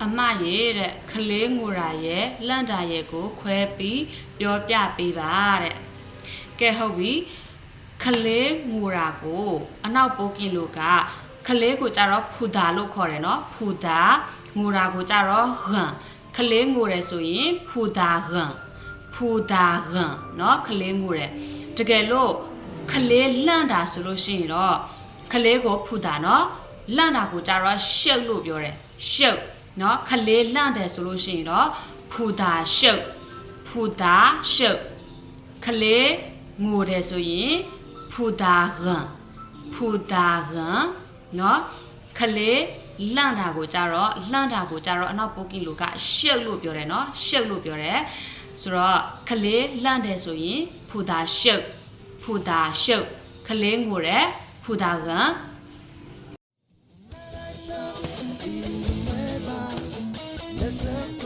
အမရဲ့တဲ့ခလေးငိုရာရဲ့လန့်တာရဲ့ကိုခွဲပြီးပြောပြပေးပါတဲ့ကဲဟုတ်ပြီခလေးငိုရာကိုအနောက်ပိုးကင်လို့ကခလေးကိုကြတော့ဖူတာလို့ခေါ်တယ်နော်ဖူတာငိုရာကိုကြတော့ဟန်ခလေးငိုတယ်ဆိုရင်ဖူတာဟန်ဖူတာဟန်နော်ခလေးငိုတယ်တကယ်လို့ခလေးလန့်တာဆိုလို့ရှိရင်တော့ခလေးကိုဖူတာနော်လန့်တာကိုကြတော့ရှုပ်လို့ပြောတယ်ရှုပ်နော်ခလေးလန့်တယ်ဆိုလို့ရှိရင်တော့ဖူတာရှုပ်ဖူတာရှုပ်ခလေးငိုတယ်ဆိုရင်ဖူတာဟန်ဖူတာဟန်နော်ခလေးလန့်တာကိုကြတော့အနောက်ပိုးကင်လို့ကရှုပ်လို့ပြောတယ်နော်ရှုပ်လို့ပြောတယ်ဆိုတော့ခလေးလန့်တယ်ဆိုရင်ဖူတာရှုပ်ဖူတာရှုပ်ခလေးငိုတယ်ဖူတာဟန် Listen